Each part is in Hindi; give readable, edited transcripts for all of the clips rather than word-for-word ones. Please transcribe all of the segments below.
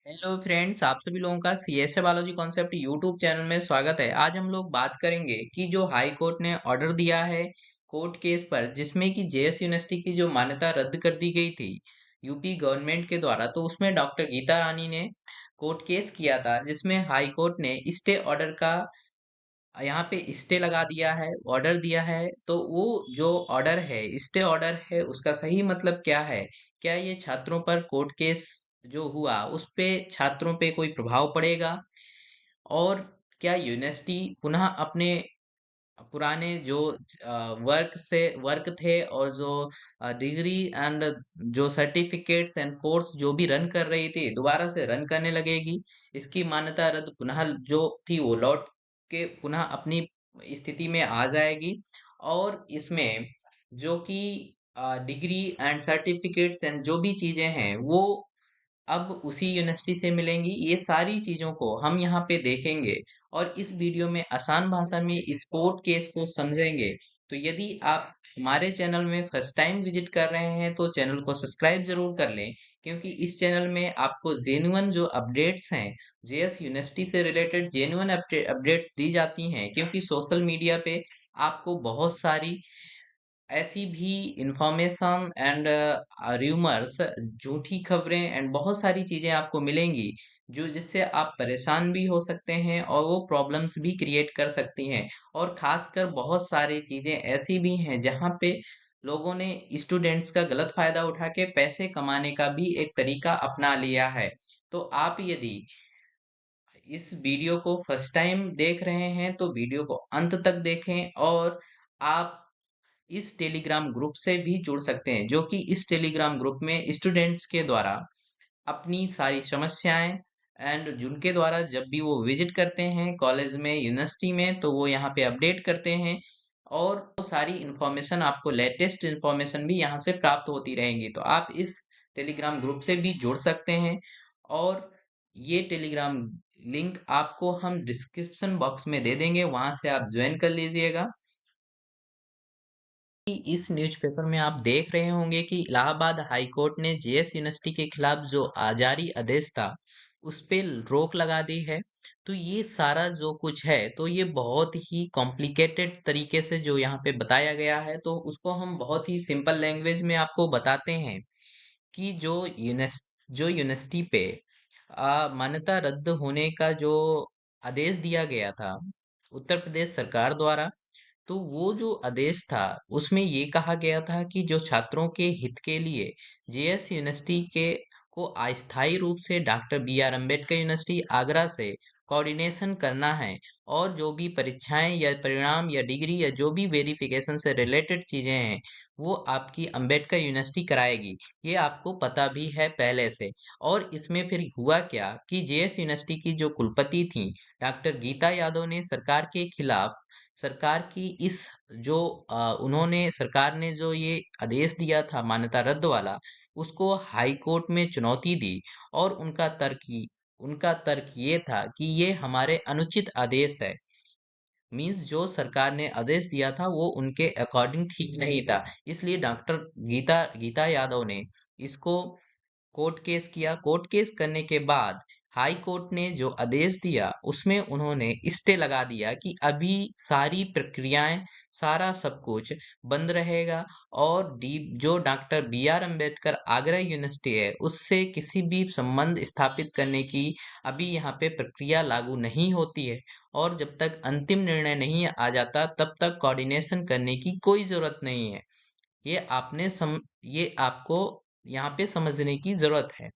हेलो फ्रेंड्स, आप सभी लोगों का CSA biology concept YouTube channel में स्वागत है। आज हम लोग बात करेंगे कि जो हाई कोर्ट ने ऑर्डर दिया है कोर्ट केस पर, जिसमें कि जेएस यूनिवर्सिटी की जो मान्यता रद्द कर दी गई थी यूपी गवर्नमेंट के द्वारा, तो उसमें डॉक्टर गीता रानी ने कोर्ट केस किया था, जिसमें हाई कोर्ट ने स्टे ऑर्डर का यहाँ पे स्टे लगा दिया है, ऑर्डर दिया है। तो वो जो ऑर्डर है, स्टे ऑर्डर है, उसका सही मतलब क्या है? क्या ये छात्रों पर कोर्ट केस जो हुआ उस पे छात्रों पे कोई प्रभाव पड़ेगा? और क्या यूनिवर्सिटी पुनः अपने पुराने जो वर्क थे और जो डिग्री एंड जो सर्टिफिकेट्स एंड कोर्स जो भी रन कर रही थी दोबारा से रन करने लगेगी? इसकी मान्यता रद्द पुनः जो थी वो लौट के पुनः अपनी स्थिति में आ जाएगी। और इसमें जो कि डिग्री एंड सर्टिफिकेट्स एंड जो भी चीजें हैं वो अब उसी यूनिवर्सिटी से मिलेंगी। ये सारी चीजों को हम यहाँ पे देखेंगे और इस वीडियो में आसान भाषा में इस कोर्ट केस को समझेंगे। तो यदि आप हमारे चैनल में फर्स्ट टाइम विजिट कर रहे हैं तो चैनल को सब्सक्राइब जरूर कर लें, क्योंकि इस चैनल में आपको जेन्युइन जो अपडेट्स हैं जेएस यूनिवर्सिटी से रिलेटेड जेन्युइन अपडेट्स दी जाती हैं। क्योंकि सोशल मीडिया पे आपको बहुत सारी ऐसी भी इंफॉर्मेशन एंड र्यूमर्स, झूठी खबरें एंड बहुत सारी चीजें आपको मिलेंगी जो जिससे आप परेशान भी हो सकते हैं और वो प्रॉब्लम्स भी क्रिएट कर सकती हैं। और खासकर बहुत सारी चीजें ऐसी भी हैं जहाँ पे लोगों ने स्टूडेंट्स का गलत फायदा उठा के पैसे कमाने का भी एक तरीका अपना लिया है। तो आप यदि इस वीडियो को फर्स्ट टाइम देख रहे हैं तो वीडियो को अंत तक देखें। और आप इस टेलीग्राम ग्रुप से भी जुड़ सकते हैं, जो कि इस टेलीग्राम ग्रुप में स्टूडेंट्स के द्वारा अपनी सारी समस्याएं एंड जिनके द्वारा जब भी वो विजिट करते हैं कॉलेज में यूनिवर्सिटी में तो वो यहाँ पे अपडेट करते हैं। और वो सारी इंफॉर्मेशन आपको लेटेस्ट इंफॉर्मेशन भी यहाँ से प्राप्त होती रहेंगी। तो आप इस टेलीग्राम ग्रुप से भी जुड़ सकते हैं। और ये टेलीग्राम लिंक आपको हम डिस्क्रिप्शन बॉक्स में दे देंगे, वहां से आप ज्वाइन कर लीजिएगा। इस न्यूज़पेपर में आप देख रहे होंगे कि इलाहाबाद हाई कोर्ट ने जेएस यूनिवर्सिटी के खिलाफ जो जारी आदेश था उस पे रोक लगा दी है। तो ये सारा जो कुछ है तो ये बहुत ही कॉम्प्लिकेटेड तरीके से जो यहाँ पे बताया गया है, तो उसको हम बहुत ही सिंपल लैंग्वेज में आपको बताते हैं कि जो यूनिवर्सिटी पे मान्यता रद्द होने का जो आदेश दिया गया था उत्तर प्रदेश सरकार द्वारा, तो वो जो आदेश था उसमें ये कहा गया था कि जो छात्रों के हित के लिए जेएस यूनिवर्सिटी के को अस्थायी रूप से doctor B R Ambedkar university Agra से कोऑर्डिनेशन करना है। और जो भी परीक्षाएं या परिणाम या डिग्री या जो भी वेरिफिकेशन से रिलेटेड चीजें हैं वो आपकी अम्बेडकर यूनिवर्सिटी कराएगी। ये आपको पता भी है पहले से। और इसमें फिर हुआ क्या कि जेएस यूनिवर्सिटी की जो कुलपति थी डॉक्टर गीता यादव ने सरकार के खिलाफ सरकार की इस जो उन्होंने सरकार ने जो ये आदेश दिया था मान्यता रद्द वाला, उसको हाई कोर्ट में चुनौती दी। और उनका तर्क ये था कि ये हमारे अनुचित आदेश है। मीन्स जो सरकार ने आदेश दिया था वो उनके अकॉर्डिंग ठीक नहीं था। इसलिए डॉक्टर गीता गीता यादव ने इसको कोर्ट केस किया। कोर्ट केस करने के बाद हाई कोर्ट ने जो आदेश दिया उसमें उन्होंने स्टे लगा दिया कि अभी सारी प्रक्रियाएं सारा सब कुछ बंद रहेगा। और डी जो doctor B R Ambedkar Agra university है उससे किसी भी संबंध स्थापित करने की अभी यहाँ पे प्रक्रिया लागू नहीं होती है। और जब तक अंतिम निर्णय नहीं आ जाता तब तक कोऑर्डिनेशन करने की कोई जरूरत नहीं है। ये आपको यहाँ पे समझने की जरूरत है।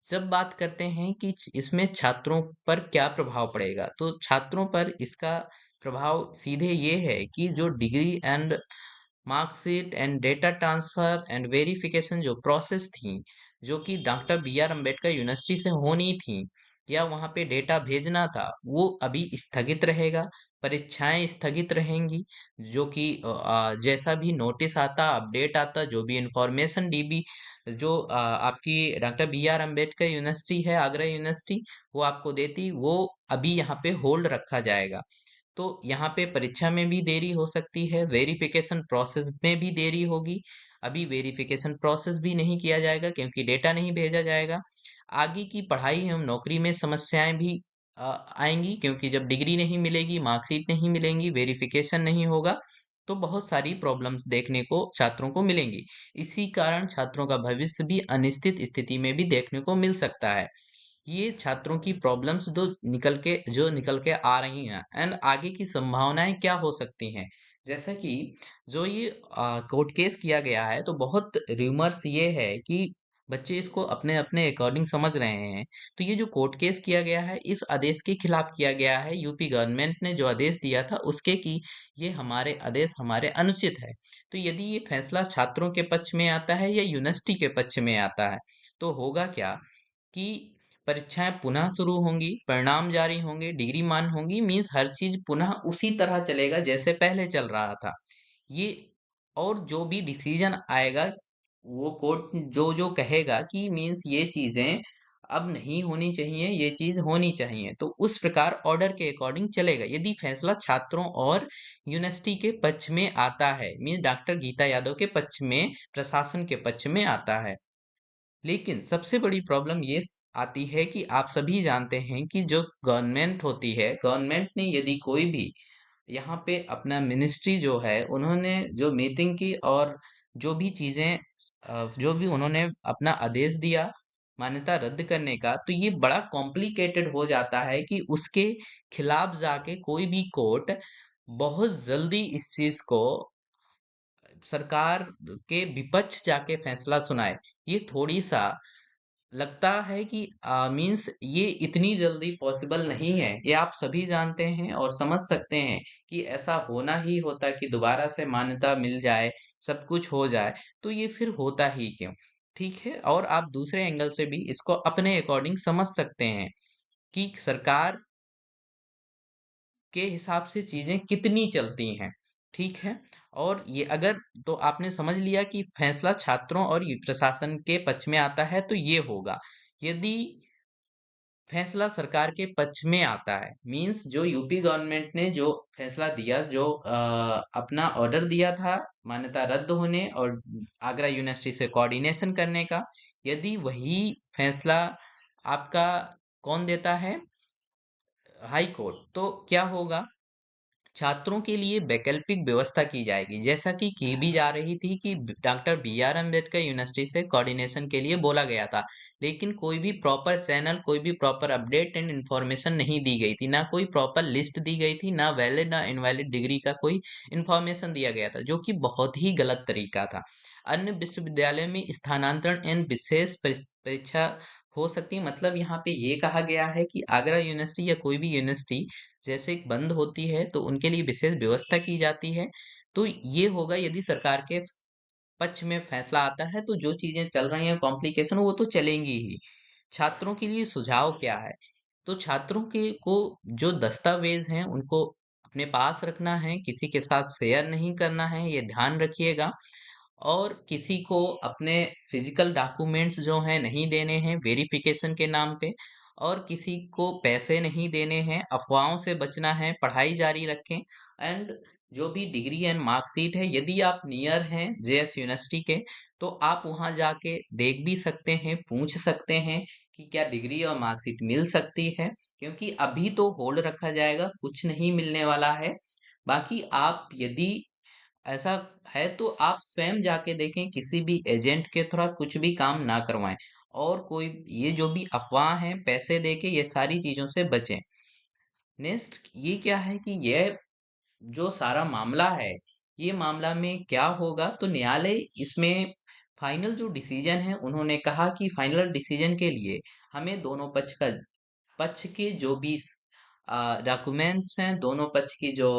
जब बात करते हैं कि इसमें छात्रों पर क्या प्रभाव पड़ेगा, तो छात्रों पर इसका प्रभाव सीधे ये है कि जो degree and marksheet and data transfer and verification जो प्रोसेस थी, जो कि doctor B R Ambedkar university से होनी थी या वहां पे डेटा भेजना था, वो अभी स्थगित रहेगा। परीक्षाएं स्थगित रहेंगी। जो कि जैसा भी नोटिस आता अपडेट आता जो भी इंफॉर्मेशन डीबी जो आपकी doctor B R Ambedkar university है आगरा यूनिवर्सिटी वो आपको देती, वो अभी यहाँ पे होल्ड रखा जाएगा। तो यहाँ पे परीक्षा में भी देरी हो सकती है, वेरिफिकेशन प्रोसेस में भी देरी होगी। अभी वेरिफिकेशन प्रोसेस भी नहीं किया जाएगा क्योंकि डेटा नहीं भेजा जाएगा। आगे की पढ़ाई एवं नौकरी में समस्याएं भी आएंगी, क्योंकि जब डिग्री नहीं मिलेगी, मार्कशीट नहीं मिलेंगी, वेरिफिकेशन नहीं होगा, तो बहुत सारी प्रॉब्लम्स देखने को छात्रों को मिलेंगी। इसी कारण छात्रों का भविष्य भी अनिश्चित स्थिति में भी देखने को मिल सकता है। ये छात्रों की प्रॉब्लम्स जो निकल के आ रही हैं, एंड आगे की संभावनाएं क्या हो सकती हैं। जैसा कि जो ये कोर्ट केस किया गया है, तो बहुत रूमर्स ये है कि बच्चे इसको अपने अपने अकॉर्डिंग समझ रहे हैं। तो ये जो कोर्ट केस किया गया है, इस आदेश के खिलाफ किया गया है। यूपी गवर्नमेंट ने जो आदेश दिया था उसके कि ये हमारे आदेश हमारे अनुचित है। तो यदि ये फैसला छात्रों के पक्ष में आता है या यूनिवर्सिटी के पक्ष में आता है, तो होगा क्या कि परीक्षाएं पुनः शुरू होंगी, परिणाम जारी होंगे, डिग्री मान होंगी, मीन्स हर चीज पुनः उसी तरह चलेगा जैसे पहले चल रहा था। ये और जो भी डिसीजन आएगा, वो कोर्ट जो जो कहेगा कि मीन्स ये चीजें अब नहीं होनी चाहिए, ये चीज होनी चाहिए, तो उस प्रकार ऑर्डर के अकॉर्डिंग चलेगा। यदि फैसला छात्रों और यूनिवर्सिटी के पक्ष में आता है, मीन्स डॉक्टर गीता यादव के पक्ष में, प्रशासन के पक्ष में आता है। लेकिन सबसे बड़ी प्रॉब्लम ये आती है कि आप सभी जानते हैं कि जो गवर्नमेंट होती है, गवर्नमेंट ने यदि कोई भी यहाँ पे अपना मिनिस्ट्री जो है, उन्होंने जो मीटिंग की और जो भी चीजें जो भी उन्होंने अपना आदेश दिया मान्यता रद्द करने का, तो ये बड़ा कॉम्प्लिकेटेड हो जाता है कि उसके खिलाफ जाके कोई भी कोर्ट बहुत जल्दी इस चीज को सरकार के विपक्ष जाके फैसला सुनाए। ये थोड़ी सा लगता है कि मीन्स ये इतनी जल्दी पॉसिबल नहीं है। ये आप सभी जानते हैं और समझ सकते हैं कि ऐसा होना ही होता कि दोबारा से मान्यता मिल जाए, सब कुछ हो जाए, तो ये फिर होता ही क्यों? ठीक है, और आप दूसरे एंगल से भी इसको अपने अकॉर्डिंग समझ सकते हैं कि सरकार के हिसाब से चीजें कितनी चलती हैं। ठीक है, और ये अगर तो आपने समझ लिया कि फैसला छात्रों और प्रशासन के पक्ष में आता है तो ये होगा। यदि फैसला सरकार के पक्ष में आता है, मींस जो यूपी गवर्नमेंट ने जो फैसला दिया, जो अपना ऑर्डर दिया था मान्यता रद्द होने और आगरा यूनिवर्सिटी से कोऑर्डिनेशन करने का, यदि वही फैसला आपका कौन देता है, हाई कोर्ट, तो क्या होगा, छात्रों के लिए वैकल्पिक व्यवस्था की जाएगी। जैसा कि की भी जा रही थी कि doctor B R Ambedkar university से कोऑर्डिनेशन के लिए बोला गया था, लेकिन कोई भी प्रॉपर चैनल, कोई भी प्रॉपर अपडेट एंड इंफॉर्मेशन नहीं दी गई थी, ना कोई प्रॉपर लिस्ट दी गई थी, ना वैलिड ना इनवैलिड डिग्री का कोई इंफॉर्मेशन दिया गया था, जो कि बहुत ही गलत तरीका था। अन्य विश्वविद्यालय में स्थानांतरण एंड विशेष परीक्षा हो सकती है। मतलब यहाँ पे ये कहा गया है कि आगरा यूनिवर्सिटी या कोई भी यूनिवर्सिटी जैसे बंद होती है तो उनके लिए विशेष व्यवस्था की जाती है। तो ये होगा यदि सरकार के पक्ष में फैसला आता है, तो जो चीजें चल रही हैं कॉम्प्लिकेशन, वो तो चलेंगी ही। छात्रों के लिए सुझाव क्या है? तो छात्रों के को जो दस्तावेज हैं उनको अपने पास रखना है, किसी के साथ शेयर नहीं करना है, ये ध्यान रखिएगा। और किसी को अपने फिजिकल डॉक्यूमेंट्स जो हैं नहीं देने हैं वेरिफिकेशन के नाम पे, और किसी को पैसे नहीं देने हैं, अफवाहों से बचना है, पढ़ाई जारी रखें। एंड जो भी डिग्री एंड मार्कशीट है, यदि आप नियर हैं जेएस यूनिवर्सिटी के, तो आप वहां जाके देख भी सकते हैं, पूछ सकते हैं कि क्या डिग्री और मार्कशीट मिल सकती है, क्योंकि अभी तो होल्ड रखा जाएगा, कुछ नहीं मिलने वाला है। बाकी आप यदि ऐसा है तो आप स्वयं जाके देखें, किसी भी एजेंट के थ्रू कुछ भी काम ना करवाएं, और कोई ये जो भी अफवाह हैं पैसे देके, ये सारी चीजों से बचें। नेक्स्ट ये क्या है कि ये जो सारा मामला है, ये मामला में क्या होगा, तो न्यायालय इसमें फाइनल जो डिसीजन है, उन्होंने कहा कि फाइनल डिसीजन के लिए हमें दोनों पक्ष के जो भी डॉक्यूमेंट्स हैं, दोनों पक्ष की जो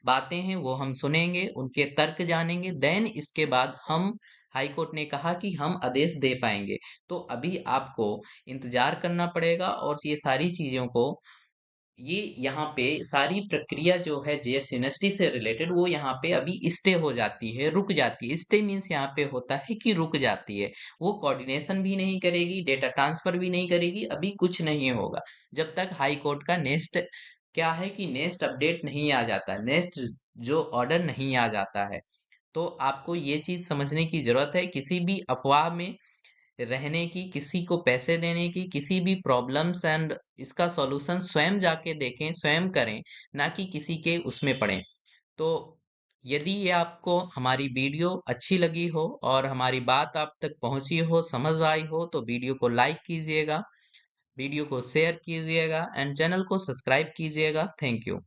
बातें हैं वो हम सुनेंगे, उनके तर्क जानेंगे, देन इसके बाद हम, हाई कोर्ट ने कहा कि हम आदेश दे पाएंगे। तो अभी आपको इंतजार करना पड़ेगा, और ये सारी चीजों को, ये यहाँ पे सारी प्रक्रिया जो है जेएस यूनिवर्सिटी से रिलेटेड, वो यहाँ पे अभी स्टे हो जाती है, रुक जाती है। स्टे मीन्स यहाँ पे होता है कि रुक जाती है। वो कोऑर्डिनेशन भी नहीं करेगी, डेटा ट्रांसफर भी नहीं करेगी, अभी कुछ नहीं होगा जब तक हाई कोर्ट का नेक्स्ट, क्या है कि नेक्स्ट अपडेट नहीं आ जाता, नेक्स्ट जो ऑर्डर नहीं आ जाता है। तो आपको ये चीज समझने की जरूरत है, किसी भी अफवाह में रहने की, किसी को पैसे देने की, किसी भी प्रॉब्लम्स एंड इसका सॉल्यूशन स्वयं जाके देखें, स्वयं करें, ना कि किसी के उसमें पड़ें। तो यदि ये आपको हमारी वीडियो अच्छी लगी हो और हमारी बात आप तक पहुंची हो, समझ आई हो, तो वीडियो को लाइक कीजिएगा, वीडियो को शेयर कीजिएगा एंड चैनल को सब्सक्राइब कीजिएगा। Thank you.